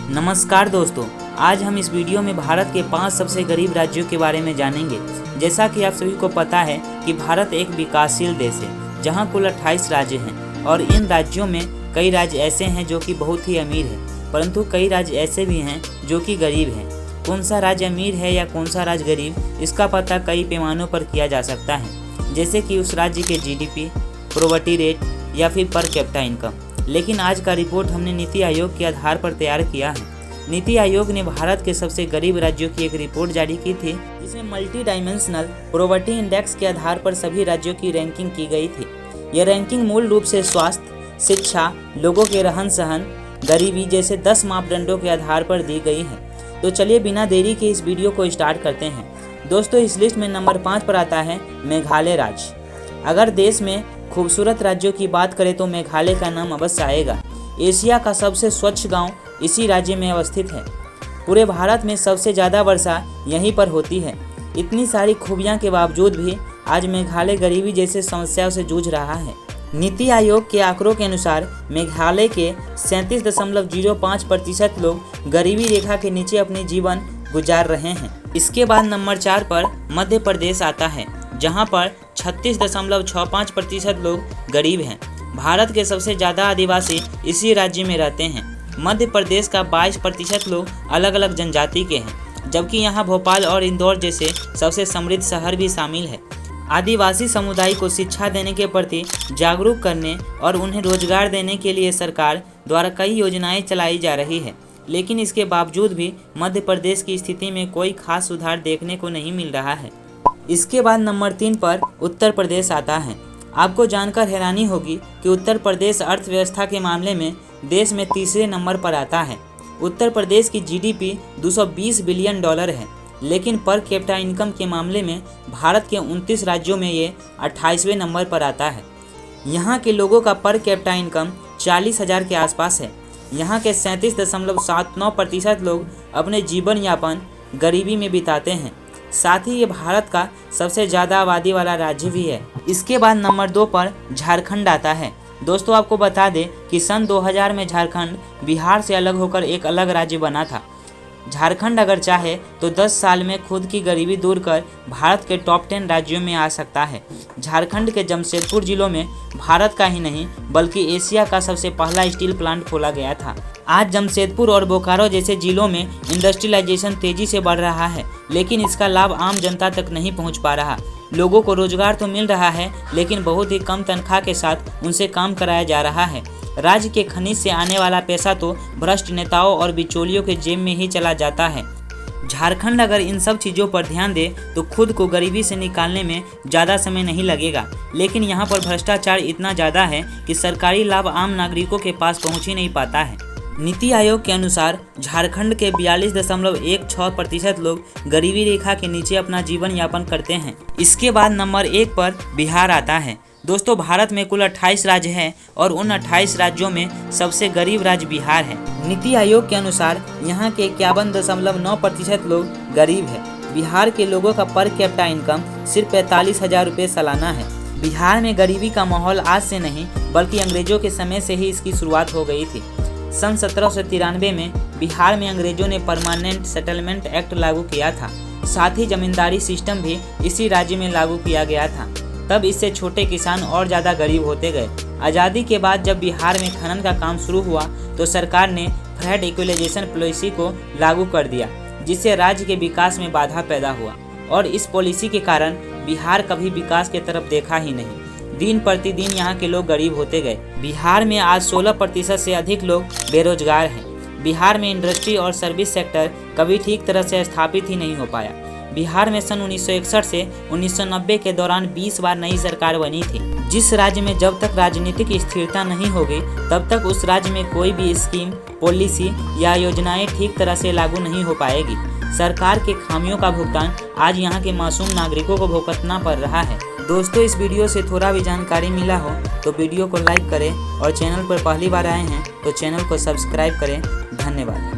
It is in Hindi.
नमस्कार दोस्तों, आज हम इस वीडियो में भारत के 5 सबसे गरीब राज्यों के बारे में जानेंगे। जैसा कि आप सभी को पता है कि भारत एक विकासशील देश है जहां कुल 28 राज्य हैं और इन राज्यों में कई राज्य ऐसे हैं जो कि बहुत ही अमीर है, परंतु कई राज्य ऐसे भी हैं जो कि गरीब हैं। कौन सा राज्य अमीर है या कौन सा राज्य गरीब, इसका पता कई पैमानों पर किया जा सकता है, जैसे कि उस राज्य के GDP, पॉवर्टी रेट या फिर पर कैपिटा इनकम। लेकिन आज का रिपोर्ट हमने नीति आयोग के आधार पर तैयार किया है। नीति आयोग ने भारत के सबसे गरीब राज्यों की एक रिपोर्ट जारी की थी, जिसमें मल्टी डायमेंशनल पॉवर्टी इंडेक्स के आधार पर सभी राज्यों की रैंकिंग की गई थी। यह रैंकिंग मूल रूप से स्वास्थ्य, शिक्षा, लोगों के रहन सहन, गरीबी जैसे 10 मापदंडों के आधार पर दी गई है। तो चलिए बिना देरी के इस वीडियो को स्टार्ट करते हैं। दोस्तों, इस लिस्ट में नंबर 5 पर आता है मेघालय राज्य। अगर देश में खूबसूरत राज्यों की बात करें तो मेघालय का नाम अवश्य आएगा। एशिया का सबसे स्वच्छ गांव इसी राज्य में अवस्थित है। पूरे भारत में सबसे ज़्यादा वर्षा यहीं पर होती है। इतनी सारी खूबियां के बावजूद भी आज मेघालय गरीबी जैसे समस्याओं से जूझ रहा है। नीति आयोग के आंकड़ों के अनुसार मेघालय के 37.05% लोग गरीबी रेखा के नीचे अपने जीवन गुजार रहे हैं। इसके बाद नंबर 4 पर मध्य प्रदेश आता है, जहां पर 36.65% लोग गरीब हैं। भारत के सबसे ज़्यादा आदिवासी इसी राज्य में रहते हैं। मध्य प्रदेश का 22% लोग अलग अलग जनजाति के हैं, जबकि यहाँ भोपाल और इंदौर जैसे सबसे समृद्ध शहर भी शामिल है। आदिवासी समुदाय को शिक्षा देने के प्रति जागरूक करने और उन्हें रोजगार देने के लिए सरकार द्वारा कई योजनाएं चलाई जा रही है, लेकिन इसके बावजूद भी मध्य प्रदेश की स्थिति में कोई खास सुधार देखने को नहीं मिल रहा है। इसके बाद नंबर 3 पर उत्तर प्रदेश आता है। आपको जानकर हैरानी होगी कि उत्तर प्रदेश अर्थव्यवस्था के मामले में देश में तीसरे नंबर पर आता है। उत्तर प्रदेश की GDP $220 बिलियन है, लेकिन पर कैपिटा इनकम के मामले में भारत के 29 राज्यों में ये 28वें नंबर पर आता है। यहाँ के लोगों का पर कैपिटा इनकम 40,000 के आसपास है। यहाँ के 37.79% लोग अपने जीवन यापन गरीबी में बिताते हैं। साथ ही ये भारत का सबसे ज़्यादा आबादी वाला राज्य भी है। इसके बाद नंबर 2 पर झारखंड आता है। दोस्तों, आपको बता दें कि सन 2000 में झारखंड बिहार से अलग होकर एक अलग राज्य बना था। झारखंड अगर चाहे तो 10 साल में खुद की गरीबी दूर कर भारत के टॉप 10 राज्यों में आ सकता है। झारखंड के जमशेदपुर जिलों में भारत का ही नहीं बल्कि एशिया का सबसे पहला स्टील प्लांट खोला गया था। आज जमशेदपुर और बोकारो जैसे जिलों में इंडस्ट्रियलाइजेशन तेजी से बढ़ रहा है, लेकिन इसका लाभ आम जनता तक नहीं पहुंच पा रहा। लोगों को रोजगार तो मिल रहा है, लेकिन बहुत ही कम तनख्वाह के साथ उनसे काम कराया जा रहा है। राज्य के खनिज से आने वाला पैसा तो भ्रष्ट नेताओं और बिचौलियों के जेब में ही चला जाता है। झारखंड अगर इन सब चीज़ों पर ध्यान दे तो खुद को गरीबी से निकालने में ज़्यादा समय नहीं लगेगा, लेकिन यहाँ पर भ्रष्टाचार इतना ज़्यादा है कि सरकारी लाभ आम नागरिकों के पास पहुँच ही नहीं पाता है। नीति आयोग के अनुसार झारखंड के 42.16% लोग गरीबी रेखा के नीचे अपना जीवन यापन करते हैं। इसके बाद नंबर 1 पर बिहार आता है। दोस्तों, भारत में कुल 28 राज्य हैं और उन 28 राज्यों में सबसे गरीब राज्य बिहार है। नीति आयोग के अनुसार यहाँ के 51.9% लोग गरीब है। बिहार के लोगों का पर कैपिटा इनकम सिर्फ 45,000 रुपये सालाना है। बिहार में गरीबी का माहौल आज से नहीं बल्कि अंग्रेजों के समय से ही इसकी शुरुआत हो गई थी। सन 1793 में बिहार में अंग्रेजों ने परमानेंट सेटलमेंट एक्ट लागू किया था। साथ ही जमींदारी सिस्टम भी इसी राज्य में लागू किया गया था। तब इससे छोटे किसान और ज़्यादा गरीब होते गए। आज़ादी के बाद जब बिहार में खनन का काम शुरू हुआ तो सरकार ने फ्लैट इक्वलाइजेशन पॉलिसी को लागू कर दिया, जिससे राज्य के विकास में बाधा पैदा हुआ और इस पॉलिसी के कारण बिहार कभी विकास की तरफ देखा ही नहीं। दिन प्रतिदिन यहाँ के लोग गरीब होते गए। बिहार में आज 16% से अधिक लोग बेरोजगार हैं। बिहार में इंडस्ट्री और सर्विस सेक्टर कभी ठीक तरह से स्थापित ही नहीं हो पाया। बिहार में सन 1961 से 1990 के दौरान 20 बार नई सरकार बनी थी। जिस राज्य में जब तक राजनीतिक स्थिरता नहीं होगी तब तक उस राज्य में कोई भी स्कीम, पॉलिसी या योजनाएं ठीक तरह से लागू नहीं हो पाएगी। सरकार के खामियों का भुगतान आज यहाँ के मासूम नागरिकों को भुगतना पड़ रहा है। दोस्तों, इस वीडियो से थोड़ा भी जानकारी मिला हो तो वीडियो को लाइक करें और चैनल पर पहली बार आए हैं तो चैनल को सब्सक्राइब करें। धन्यवाद।